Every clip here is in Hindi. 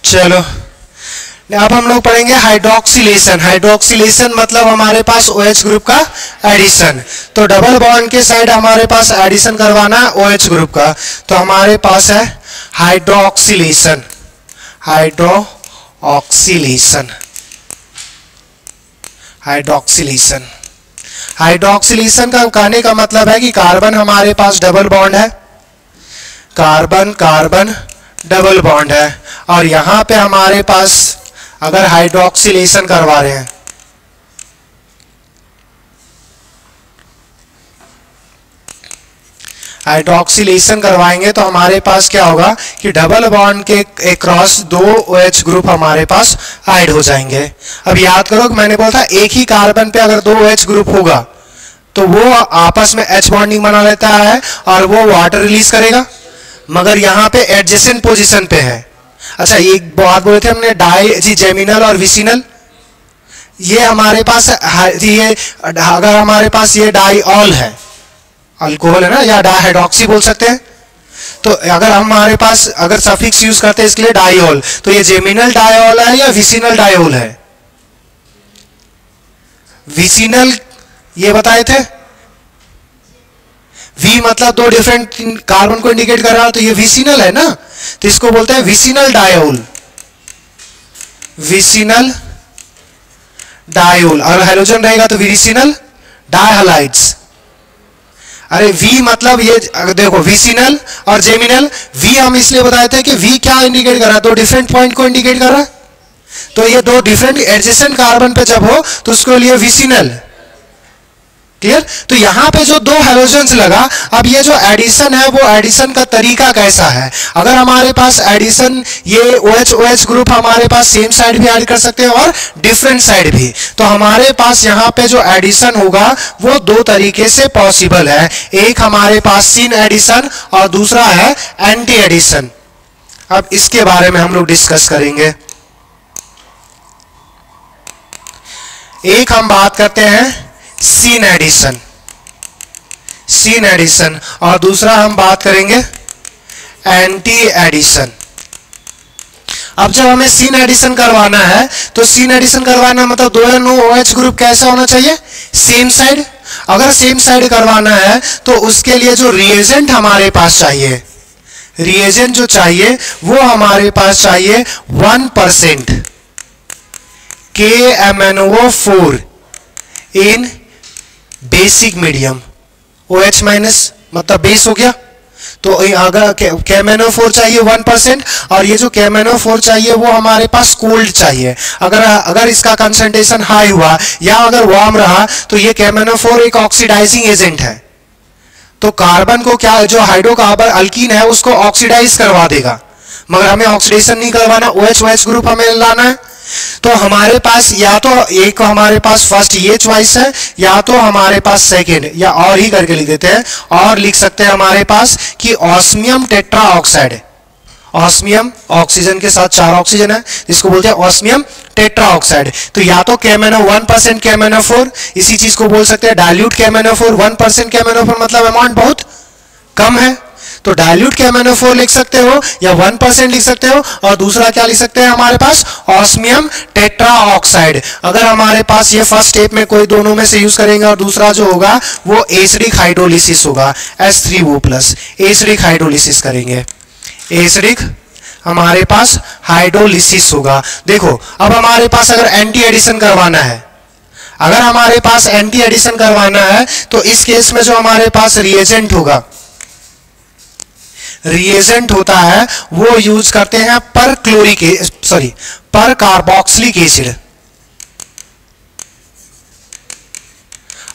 चलो अब हम लोग पढ़ेंगे हाइड्रोक्सिलेशन। हाइड्रोक्सिलेशन मतलब हमारे पास OH ग्रुप का एडिशन। तो डबल बॉन्ड के साइड हमारे पास एडिशन करवाना है OH ग्रुप का, तो हमारे पास है हाइड्रोक्सिलेशन। हाइड्रोक्सिलेशन हाइड्रोक्सिलेशन हाइड्रोक्सिलेशन का कहने का मतलब है कि कार्बन हमारे पास डबल बॉन्ड है, कार्बन कार्बन डबल बॉन्ड है, और यहां पे हमारे पास अगर हाइड्रोक्सिलेशन करवा रहे हैं, हाइड्रोक्सिलेशन करवाएंगे तो हमारे पास क्या होगा कि डबल बॉन्ड के क्रॉस दो OH ग्रुप हमारे पास ऐड हो जाएंगे। अब याद करो कि मैंने बोला था एक ही कार्बन पे अगर दो OH ग्रुप होगा तो वो आपस में H बॉन्डिंग बना लेता है और वो वाटर रिलीज करेगा, मगर यहाँ पे एडजेसेंट पोजीशन पे है। अच्छा एक बात बोले थे हमने जेमिनल और विसिनल, ये हमारे पास ये अगर हमारे पास ये डाइऑल है, अल्कोहल है ना, या डाइहाइड्रोक्सी बोल सकते हैं, तो अगर हमारे पास अगर सफिक्स यूज करते हैं इसके लिए डाइऑल, तो ये जेमिनल डाइऑल है या विसिनल डाइऑल है? विसिनल ये बताए थे, वी मतलब दो डिफरेंट कार्बन को इंडिकेट कर रहा है, तो ये विसिनल है ना, तो इसको बोलते हैं विसिनल डाइऑल। विसिनल डाइऑल, और हाइड्रोजन रहेगा तो विसिनल डाइहालाइड्स। अरे वी मतलब ये देखो विसिनल और जेमिनल, वी हम इसलिए बताए थे कि वी क्या इंडिकेट कर रहा है, दो डिफरेंट पॉइंट को इंडिकेट कर रहा है, तो ये दो डिफरेंट एडजेसेंट कार्बन पे जब हो तो उसके लिए विसिनल। क्लियर? तो यहां पे जो दो हैलोजन्स लगा, अब ये जो एडिशन है वो एडिशन का तरीका कैसा है? अगर हमारे पास एडिशन ये OH ग्रुप हमारे पास सेम साइड भी ऐड कर सकते हैं और डिफरेंट साइड भी, तो हमारे पास यहाँ पे जो एडिशन होगा वो दो तरीके से पॉसिबल है। एक हमारे पास सिन एडिशन और दूसरा है एंटी एडिशन। अब इसके बारे में हम लोग डिस्कस करेंगे। एक हम बात करते हैं सीन एडिशन, सीन एडिशन, और दूसरा हम बात करेंगे एंटी एडिशन। अब जब हमें सीन एडिशन करवाना है तो सीन एडिशन करवाना मतलब दोनों OH ग्रुप कैसा होना चाहिए? Same side. अगर सेम साइड करवाना है तो उसके लिए जो रिएजेंट हमारे पास चाहिए, रिएजेंट जो चाहिए वो हमारे पास चाहिए 1% KMnO4 इन बेसिक मीडियम। OH माइनस मतलब बेस हो गया, तो अगर KMnO4 चाहिए 1%, और ये जो KMnO4 चाहिए वो हमारे पास कोल्ड चाहिए। अगर इसका कंसंट्रेशन हाई हुआ या अगर वार्म रहा तो ये KMnO4 एक ऑक्सीडाइजिंग एजेंट है, तो कार्बन को क्या जो हाइड्रोकार्बन अल्कीन है उसको ऑक्सीडाइज करवा देगा, मगर हमें ऑक्सीडेशन नहीं करवाना, OH ग्रुप हमें लाना है। तो हमारे पास या तो एक हमारे पास फर्स्ट ये चॉइस है, या तो हमारे पास सेकेंड, या और ही करके लिख देते हैं, और लिख सकते हैं हमारे पास कि osmium tetra oxide. Osmium oxygen के साथ 4 ऑक्सीजन है, इसको बोलते हैं ऑस्मियम टेट्रा ऑक्साइड। तो या तो KMnO 1% KMnO4, इसी चीज को बोल सकते हैं डाइल्यूट KMnO4। 1% KMnO4 मतलब अमाउंट बहुत कम है, तो डाइल्यूट KMnO4 लिख सकते हो या 1% लिख सकते हो, और दूसरा क्या लिख सकते हैं हमारे पास ऑस्मियम टेट्रा ऑक्साइड। अगर हमारे पास ये फर्स्ट स्टेप में कोई दोनों में से यूज करेंगे और दूसरा जो होगा वो एसिडिक हाइड्रोलिसिस होगा, H3O+, एसिडिक हाइड्रोलिसिस करेंगे, एसिडिक हमारे पास हाइड्रोलिसिस होगा। देखो अब हमारे पास अगर एंटी एडिशन करवाना है, अगर हमारे पास एंटी एडिशन करवाना है तो इस केस में जो हमारे पास रिएजेंट होगा, रिएजेंट होता है वो यूज करते हैं पर कार्बोक्सिलिक एसिड।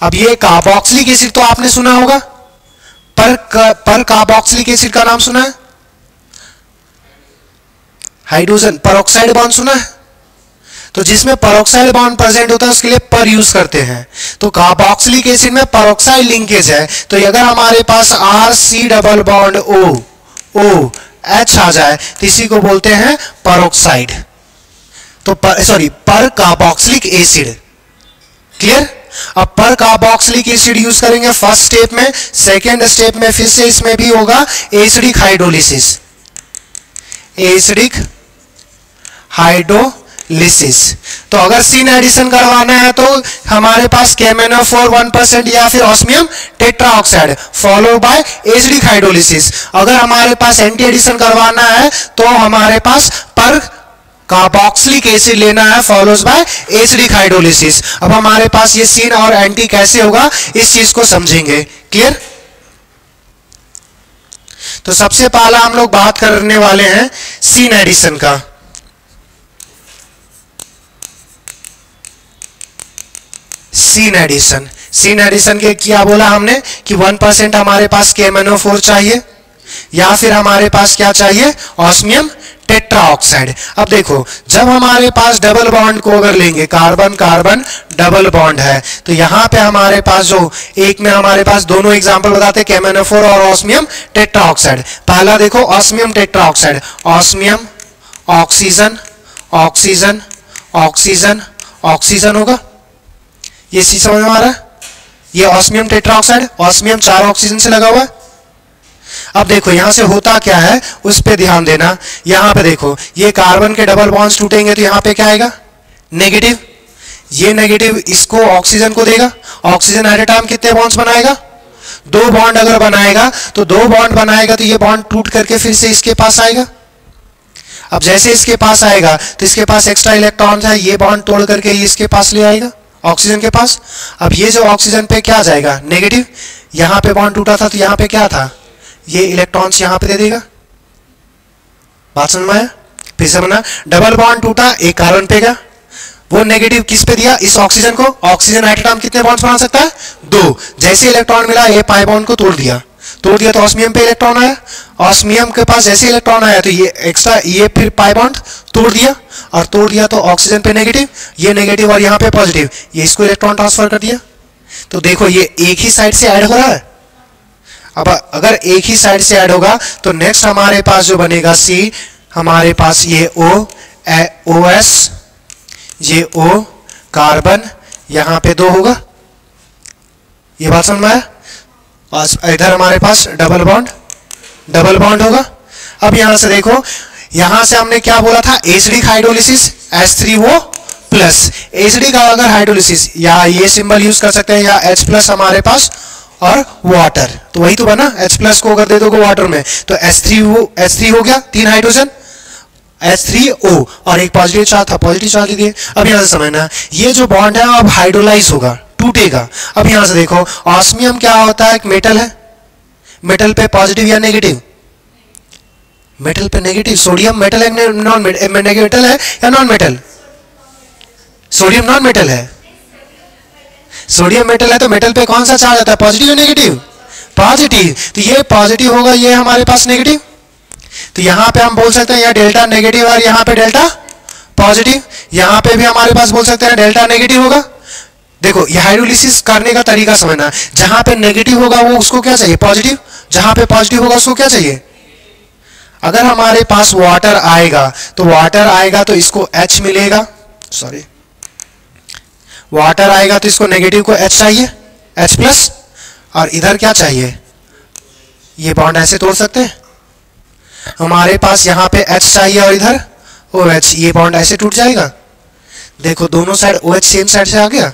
अब ये कार्बोक्सिलिक एसिड तो आपने सुना होगा, पर कार्बोक्सिलिक एसिड का नाम सुना है? हाइड्रोजन परऑक्साइड बॉन्ड सुना है? तो जिसमें परऑक्साइड बॉन्ड प्रेजेंट होता है उसके लिए पर यूज करते हैं। तो कार्बोक्सिलिक एसिड में परऑक्साइड लिंकेज है, तो अगर हमारे पास RC डबल बॉन्ड OH आ जाए तो इसी को बोलते हैं परऑक्साइड, तो पर कार्बोक्सिलिक एसिड। क्लियर? अब पर कार्बोक्सिलिक एसिड यूज करेंगे फर्स्ट स्टेप में, सेकेंड स्टेप में फिर से इसमें भी होगा एसिडिक हाइड्रोलिसिस, एसिडिक हाइड्रोलिसिस। तो अगर सीन एडिशन करवाना है तो हमारे पास KMnO4 1% या फिर osmium tetroxide follow by acidic hydrolysis. अगर हमारे पास एंटी एडिशन करवाना है तो हमारे पास पर कार्बोक्सिलिक एसिड लेना है फॉलोज बाय एसिडिक हाइड्रोलिसिस। अब हमारे पास ये सीन और एंटी कैसे होगा इस चीज को समझेंगे। क्लियर? तो सबसे पहला हम लोग बात करने वाले हैं सीन एडिशन का। सीन एडिशन, सीन एडिशन के क्या बोला हमने कि 1% हमारे पास KMnO4 चाहिए या फिर हमारे पास क्या चाहिए, ऑस्मियम टेट्राऑक्साइड। अब देखो जब हमारे पास डबल बॉन्ड को अगर लेंगे, कार्बन कार्बन डबल बॉन्ड है, तो यहां पे हमारे पास जो एक में हमारे पास दोनों एग्जांपल बताते हैं KMnO4 और ऑस्मियम टेट्राऑक्साइड। पहला देखो osmium tetroxide, osmium oxygen oxygen oxygen oxygen होगा, ये चीज समझ में आ रहा है? ये ऑस्मियम टेट्राऑक्साइड, ऑस्मियम 4 ऑक्सीजन से लगा हुआ है। अब देखो यहां से होता क्या है उस पे ध्यान देना। यहां पे देखो ये कार्बन के डबल बॉन्ड्स टूटेंगे तो यहां पे क्या आएगा, नेगेटिव। ये नेगेटिव इसको ऑक्सीजन को देगा। ऑक्सीजन एट ए टाइम कितने बॉन्ड्स बनाएगा, 2 बॉन्ड अगर बनाएगा तो 2 बॉन्ड बनाएगा तो ये बॉन्ड टूट करके फिर से इसके पास आएगा। अब जैसे इसके पास आएगा तो इसके पास एक्स्ट्रा इलेक्ट्रॉन है, ये बॉन्ड तोड़ करके इसके पास ले आएगा ऑक्सीजन के पास। अब ये जो ऑक्सीजन पे क्या जाएगा, नेगेटिव। यहां पे बॉन्ड टूटा था तो यहां पे क्या था, ये इलेक्ट्रॉन्स यहां पे दे देगा। बात समझ में आया? फिर से बना, डबल बॉन्ड टूटा, एक कार्बन पे गया, वो नेगेटिव किस पे दिया, इस ऑक्सीजन को। ऑक्सीजन एट ए टाइम कितने बॉन्ड्स बना सकता है, 2। जैसे इलेक्ट्रॉन मिला ये पाई बॉन्ड को तोड़ दिया तो ऑस्मियम पे इलेक्ट्रॉन आया। ऑस्मियम के पास जैसे इलेक्ट्रॉन आया तो ये एक्स्ट्रा, ये फिर पाई बॉन्ड तोड़ दिया, और तोड़ दिया तो ऑक्सीजन पे नेगेटिव, ये नेगेटिव और यहाँ पे पॉजिटिव, ये इसको इलेक्ट्रॉन ट्रांसफर कर दिया। तो देखो ये एक ही साइड से ऐड हो रहा है। अब अगर एक ही साइड से ऐड होगा तो नेक्स्ट हमारे पास जो बनेगा सी, हमारे पास ये OS, ये O कार्बन, यहां पे 2 होगा। ये बात समझ में आया? इधर हमारे पास डबल बॉन्ड होगा। अब यहां से देखो, यहां से हमने क्या बोला था, acidic hydrolysis H3O plus. Acidic अगर हाइड्रोलिसिस या ये सिंबल यूज कर सकते हैं, या H+ हमारे पास और वाटर, तो वही तो बना। H+ को अगर दे दोगे वाटर में तो H3 हो गया, 3 हाइड्रोजन, H3O और एक पॉजिटिव चार्ज था, पॉजिटिव चार्ज दिए। अब यहां से समझना, ये जो बॉन्ड है अब हाइड्रोलाइज होगा, टूटेगा। अब यहां से देखो ऑस्मियम क्या होता है, एक मेटल है, मेटल पे पॉजिटिव या नेगेटिव, मेटल पे नेगेटिव। सोडियम मेटल है, नॉन मेटल है या non metal, sodium non metal है। सोडियम मेटल है तो मेटल पे कौन सा चार्ज आता है, पॉजिटिव या नेगेटिव, पॉजिटिव। तो ये पॉजिटिव होगा, ये हमारे पास नेगेटिव। तो यहां पे हम बोल सकते हैं या डेल्टा नेगेटिव और यहां पे डेल्टा पॉजिटिव। यहां पे भी हमारे पास बोल सकते हैं डेल्टा नेगेटिव होगा। देखो ये हाइड्रोलिसिस करने का तरीका समझना, जहां पे नेगेटिव होगा वो उसको क्या चाहिए, पॉजिटिव। जहां पे पॉजिटिव होगा उसको क्या चाहिए। अगर हमारे पास वाटर आएगा तो वाटर आएगा तो इसको H मिलेगा, सॉरी, वाटर आएगा तो इसको नेगेटिव को H चाहिए, H+, और इधर क्या चाहिए, ये बॉन्ड ऐसे तोड़ सकते हैं। हमारे पास यहाँ पे H चाहिए और इधर OH, ये बॉन्ड ऐसे टूट जाएगा। देखो दोनों साइड OH सेम साइड से आ गया।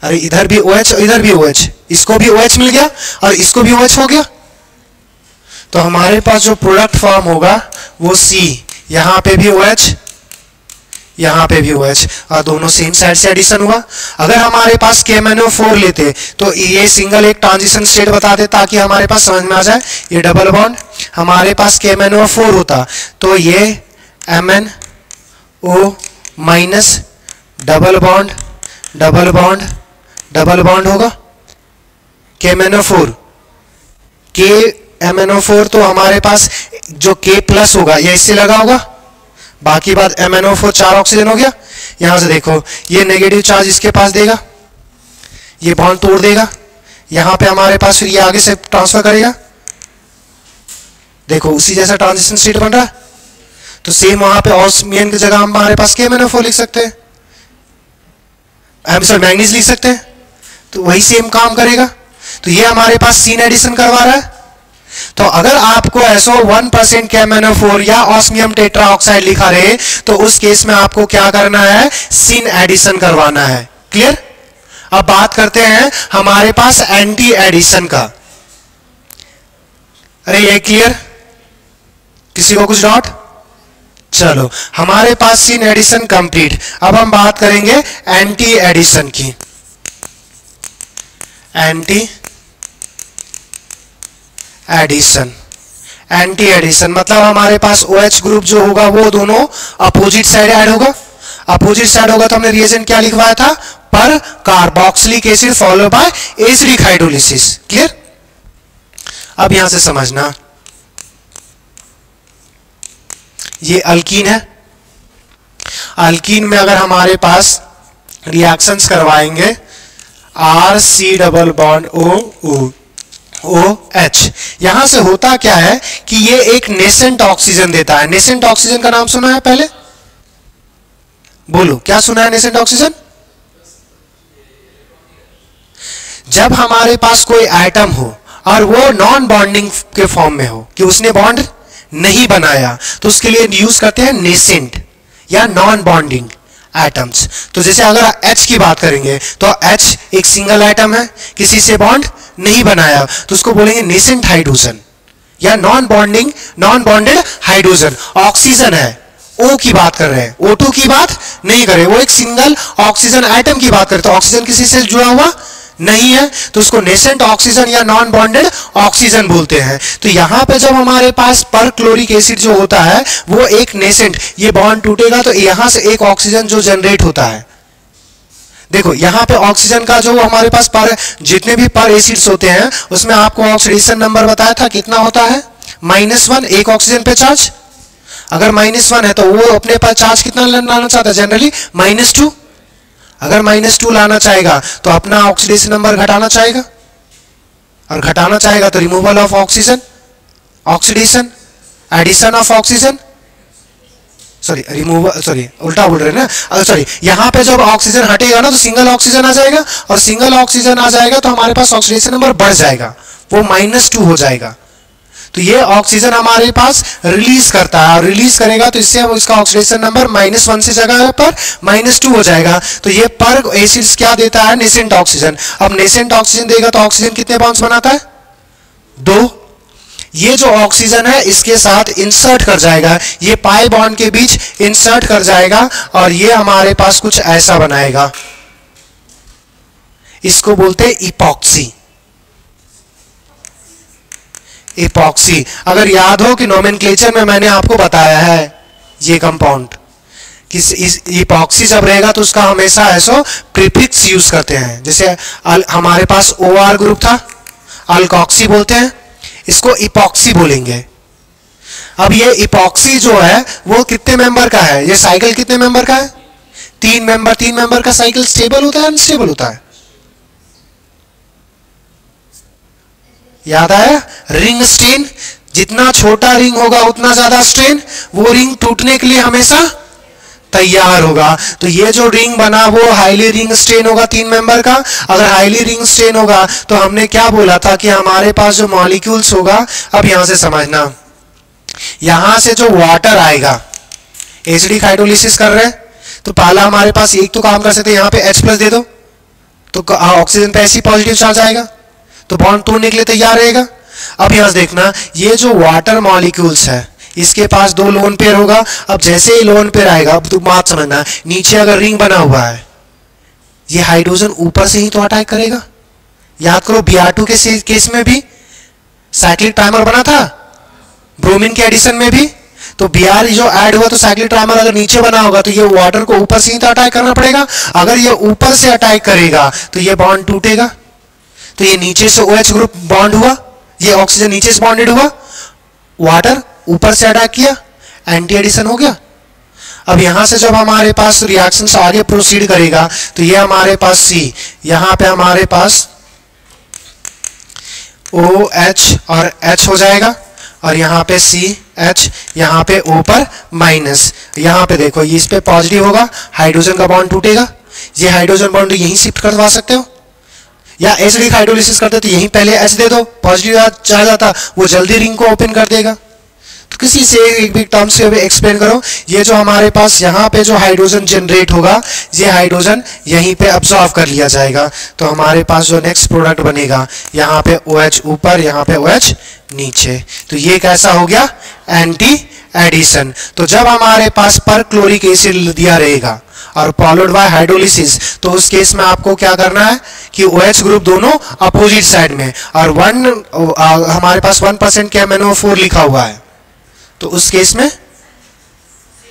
अरे इधर भी OH इधर भी OH, इसको भी OH मिल गया और इसको भी OH हो गया। तो हमारे पास जो प्रोडक्ट फॉर्म होगा वो C, यहाँ पे भी OH, यहाँ पे भी OH, और दोनों सेम साइड से एडिशन हुआ। अगर हमारे पास KMnO4 लेते तो ये सिंगल एक ट्रांजिशन स्टेट बताते ताकि हमारे पास समझ में आ जाए। ये डबल बॉन्ड, हमारे पास KMnO4 होता तो ये MnO minus double bond double bond double bond होगा। KMnO4 KMnO4 तो हमारे पास जो K+ होगा ये इससे लगा होगा, बाकी बात MnO4 4 ऑक्सीजन हो गया। यहां से देखो ये नेगेटिव चार्ज इसके पास देगा, ये बॉन्ड तोड़ देगा, यहां पे हमारे पास फिर ये आगे से ट्रांसफर करेगा। देखो उसी जैसा ट्रांजिशन स्टेट बन रहा है। तो सेम वहां पे ऑस्मियम की जगह हमारे पास KMnO4 लिख सकते हैं, मैंगनीज लिख सकते हैं, तो वही सेम काम करेगा। तो ये हमारे पास सीन एडिशन करवा रहा है। तो अगर आपको SO1% KMnO4 या ऑस्मियम टेट्राऑक्साइड लिखा रहे तो उस केस में आपको क्या करना है, सिन एडिशन करवाना है। क्लियर? अब बात करते हैं हमारे पास एंटी एडिशन का। अरे ये क्लियर? किसी को कुछ डाउट? चलो, हमारे पास सिन एडिशन कंप्लीट। अब हम बात करेंगे एंटी एडिशन की। एंटी एडिशन, एंटी एडिशन मतलब हमारे पास OH ग्रुप जो होगा वो दोनों अपोजिट साइड ऐड होगा। अपोजिट साइड होगा तो हमने रिएजेंट क्या लिखवाया था, पर carboxylic acid follow by acidic hydrolysis. Clear? अब यहां से समझना, ये अल्कीन है। अल्कीन में अगर हमारे पास रिएक्शंस करवाएंगे RC डबल बॉन्ड OH, यहां से होता क्या है कि ये एक नेसेंट ऑक्सीजन देता है। नेसेंट ऑक्सीजन का नाम सुना है पहले? बोलो, क्या सुना है नेसेंट ऑक्सीजन? जब हमारे पास कोई एटम हो और वो नॉन बॉन्डिंग के फॉर्म में हो, कि उसने बॉन्ड नहीं बनाया, तो उसके लिए यूज करते हैं नेसेंट या नॉन बॉन्डिंग एटम्स। तो जैसे अगर H की बात करेंगे तो H एक सिंगल एटम है, किसी से बॉन्ड नहीं बनाया, तो उसको बोलेंगे नेसेंट हाइड्रोजन या नॉन बॉन्डेड हाइड्रोजन। ऑक्सीजन है, O की बात कर रहे हैं, O2 की बात नहीं कर रहे, वो एक सिंगल ऑक्सीजन एटम की बात करें, तो ऑक्सीजन किसी से जुड़ा हुआ नहीं है, तो उसको नेसेंट ऑक्सीजन या नॉन बॉन्डेड ऑक्सीजन बोलते हैं। तो यहां पे जब हमारे पास पर क्लोरिक एसिड जो होता है वो एक नेसेंट, ये बॉन्ड टूटेगा तो यहां से एक ऑक्सीजन जो जनरेट होता है, देखो यहां पे ऑक्सीजन का जो हमारे पास पर जितने भी पर एसिड्स होते हैं उसमें आपको ऑक्सीडेशन नंबर बताया था कितना होता है, -1 एक ऑक्सीजन पे चार्ज। अगर -1 है तो वो अपने पास चार्ज कितना लाना चाहता है, जनरली -2। अगर -2 लाना चाहेगा तो अपना ऑक्सीडेशन नंबर घटाना चाहेगा, और घटाना चाहेगा तो removal of oxygen, oxidation, addition of oxygen, उल्टा बोल रहे हैं ना, सॉरी, यहां पे जब ऑक्सीजन हटेगा ना तो सिंगल ऑक्सीजन आ जाएगा, और सिंगल ऑक्सीजन आ जाएगा तो हमारे पास ऑक्सीडेशन नंबर बढ़ जाएगा, वो -2 हो जाएगा। तो ये ऑक्सीजन हमारे पास रिलीज करता है, और रिलीज करेगा तो इससे हम इसका ऑक्सीडेशन नंबर -1 से जगह पर -2 हो जाएगा। तो ये पर एसिड्स क्या देता है, नेसेंट ऑक्सीजन। अब नेसेंट ऑक्सीजन देगा तो ऑक्सीजन कितने बॉन्ड्स बनाता है, 2। ये जो ऑक्सीजन है इसके साथ इंसर्ट कर जाएगा, ये पाई बॉन्ड के बीच इंसर्ट कर जाएगा, और ये हमारे पास कुछ ऐसा बनाएगा, इसको बोलते हैं इपॉक्सी। इपॉक्सी, अगर याद हो कि नोमेनक्लेचर में मैंने आपको बताया है ये कंपाउंड कि इपॉक्सी जब रहेगा तो उसका हमेशा ऐसा प्रीफिक्स यूज करते हैं। जैसे हमारे पास OR ग्रुप था, अल्कोक्सी बोलते हैं, इसको इपॉक्सी बोलेंगे। अब ये इपॉक्सी जो है वो कितने मेंबर का है, ये साइकिल कितने मेंबर का है, 3 मेंबर। 3 मेंबर का साइकिल स्टेबल होता है, अनस्टेबल होता है, याद आया? रिंग स्ट्रेन, जितना छोटा रिंग होगा उतना ज्यादा स्ट्रेन, वो रिंग टूटने के लिए हमेशा तैयार होगा। तो ये जो रिंग बना वो हाईली रिंग स्ट्रेन होगा 3 मेंबर का। अगर हाईली रिंग स्ट्रेन होगा तो हमने क्या बोला था कि हमारे पास जो मॉलिक्यूल्स होगा, अब यहां से समझना, यहां से जो वाटर आएगा, एसिडिक हाइड्रोलिसिस कर रहे हैं तो पहला हमारे पास एक तो काम कर सकते हैं, यहां पे H+ दे दो तो ऑक्सीजन पे ऐसी पॉजिटिव चार्ज आएगा तो बॉन्ड तोड़ने के लिए तैयार रहेगा। अब यहां से देखना, ये जो वाटर मॉलिक्यूल्स है इसके पास 2 लोन पेयर होगा। अब जैसे ही लोन पेयर आएगा, अब तुम बात समझना, नीचे अगर रिंग बना हुआ है, ये हाइड्रोजन ऊपर से ही तो अटैक करेगा। याद करो Br2 के केस में भी साइक्लिक ट्राइमर बना था, ब्रोमीन के एडिशन में भी, तो Br जो ऐड हुआ तो साइक्लिक ट्राइमर अगर नीचे बना होगा तो ये वाटर को ऊपर से ही तो अटैक करना पड़ेगा। अगर ये ऊपर से अटैक करेगा तो ये बॉन्ड टूटेगा, तो ये नीचे से OH ग्रुप बॉन्ड हुआ, ये ऑक्सीजन नीचे से बॉन्डेड हुआ, वाटर ऊपर से अटैक किया, एंटी एडिशन हो गया। अब यहां से जब हमारे पास रिएक्शन आगे प्रोसीड करेगा तो ये हमारे पास C, यहां पे हमारे पास OH और H हो जाएगा, और यहां पे CH, यहां पे O पर माइनस, यहां पे देखो ये इस पे पॉजिटिव होगा, हाइड्रोजन का बॉन्ड टूटेगा, ये हाइड्रोजन बॉन्ड यहीं शिफ्ट करवा सकते हो, या एसिडिक हाइड्रोलिसिस करते तो यहीं पहले H दे दो, पॉजिटिव चार्ज आता वो जल्दी रिंग को ओपन कर देगा। तो किसी से एक भी टर्म से एक्सप्लेन करो, ये जो हमारे पास यहाँ पे जो हाइड्रोजन जनरेट होगा, ये हाइड्रोजन यहीं पे अब्सॉर्ब कर लिया जाएगा। तो हमारे पास जो नेक्स्ट प्रोडक्ट बनेगा, यहाँ पे OH ऊपर, यहाँ पे OH नीचे। तो ये कैसा हो गया? Anti addition. तो जब हमारे पास पर क्लोरिक एसिड दिया रहेगा और फॉलोड बाय हाइड्रोलिसिस, तो उस केस में आपको क्या करना है कि OH ग्रुप दोनों अपोजिट साइड में, और हमारे पास 1% KMnO4 लिखा हुआ है, तो उस केस में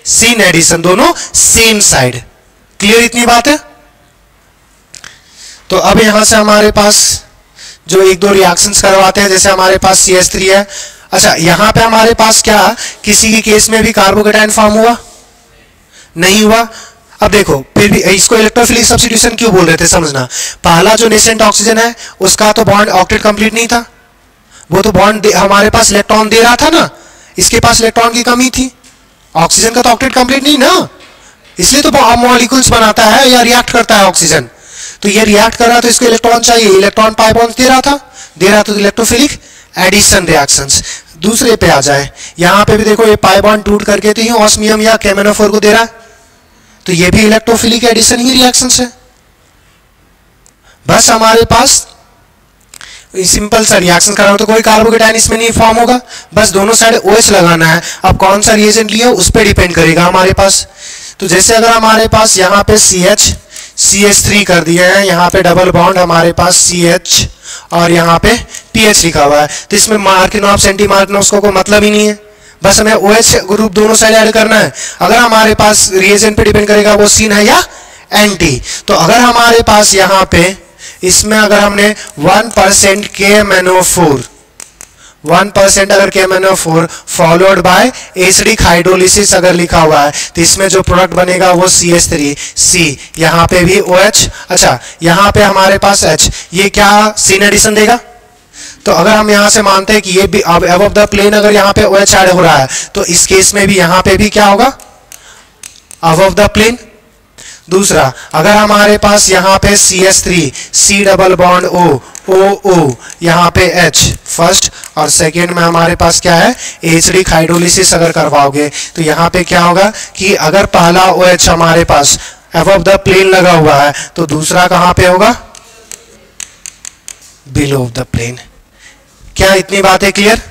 सीन एडिशन, दोनों सेम साइड। क्लियर इतनी बात है? तो अब यहां से हमारे पास जो एक दो रिएक्शंस करवाते हैं, जैसे हमारे पास CH3 है। अच्छा, यहां पे हमारे पास क्या किसी के केस में भी कार्बोकेटाइन फॉर्म हुआ? नहीं हुआ। अब देखो, फिर भी इसको इलेक्ट्रोफिलिक सब्स्टिट्यूशन क्यों बोल रहे थे, समझना। पहला जो नेसेंट ऑक्सीजन है उसका तो बॉन्ड ऑक्टेट कंप्लीट नहीं था, वो तो बॉन्ड हमारे पास इलेक्ट्रॉन दे रहा था ना, इसके पास इलेक्ट्रॉन की कमी थी। ऑक्सीजन का तो ऑक्टेट कंप्लीट नहीं ना, इसलिए तो मॉलिक्यूल्स बनाता है या रिएक्ट करता है ऑक्सीजन। तो ये रिएक्ट कर रहा तो इसको इलेक्ट्रॉन चाहिए, इलेक्ट्रॉन पाई बॉन्ड दे रहा तो इलेक्ट्रोफिलिक एडिशन रिएक्शंस। दूसरे पे आ जाए, यहां पे भी देखो ये पाई बॉन्ड टूट करके तो ये ऑस्मियम या KMnO4 को दे रहा है, तो ये भी इलेक्ट्रोफिलिक एडिशन ही रिएक्शंस है। बस हमारे पास सिंपल सा रिएक्शन कर रहा हूं तो कोई कार्बोकेटाइन इसमें नहीं फॉर्म होगा, बस दोनों साइड OH लगाना है। अब कौन सा रिएजेंट लिया उस पर डिपेंड करेगा हमारे पास। तो जैसे अगर हमारे पास यहाँ पे CH3 कर दिए हैं, यहाँ पे डबल बॉन्ड हमारे पास CH और यहाँ पे PH लिखा हुआ है, तो इसमें मार्किनॉप्स एंटी मार्किनॉप्स को कोई मतलब ही नहीं है, बस हमें OH ग्रुप दोनों साइड ऐड करना है। अगर हमारे पास रिएजेंट पे डिपेंड करेगा वो सीन है या एंटी। तो अगर हमारे पास यहाँ पे इसमें अगर हमने 1% KMnO4, 1% अगर KMnO4 followed by acidic hydrolysis अगर लिखा हुआ है, तो इसमें जो प्रोडक्ट बनेगा वो CH3C, यहाँ पे भी OH। अच्छा, यहाँ पे हमारे पास H, ये क्या सीन एडिशन देगा? तो अगर हम यहाँ से मानते हैं कि ये भी अबव द प्लेन अगर यहाँ पे OH ऐड हो रहा है, तो इस केस में भी यहाँ पे भी क्या होगा? Above the plane. दूसरा, अगर हमारे पास यहाँ पे CH3 C double bond O यहाँ पे H फर्स्ट, और सेकेंड में हमारे पास क्या है? एसिडिक हाइड्रोलिसिस अगर करवाओगे तो यहाँ पे क्या होगा कि अगर पहला OH हमारे पास अबव द प्लेन लगा हुआ है, तो दूसरा कहाँ पे होगा? Below the plane. क्या इतनी बातें क्लियर?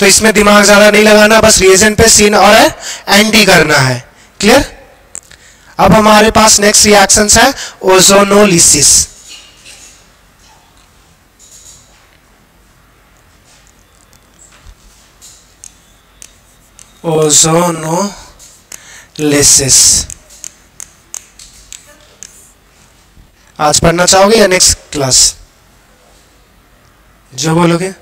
तो इसमें दिमाग ज्यादा नहीं लगाना, बस रिएजेंट पे सीन और एंटी करना है। क्लियर? अब हमारे पास नेक्स्ट रिएक्शंस है ओजोनोलिसिस। ओजोनोलिसिस आज पढ़ना चाहोगे या नेक्स्ट क्लास? जो बोलोगे।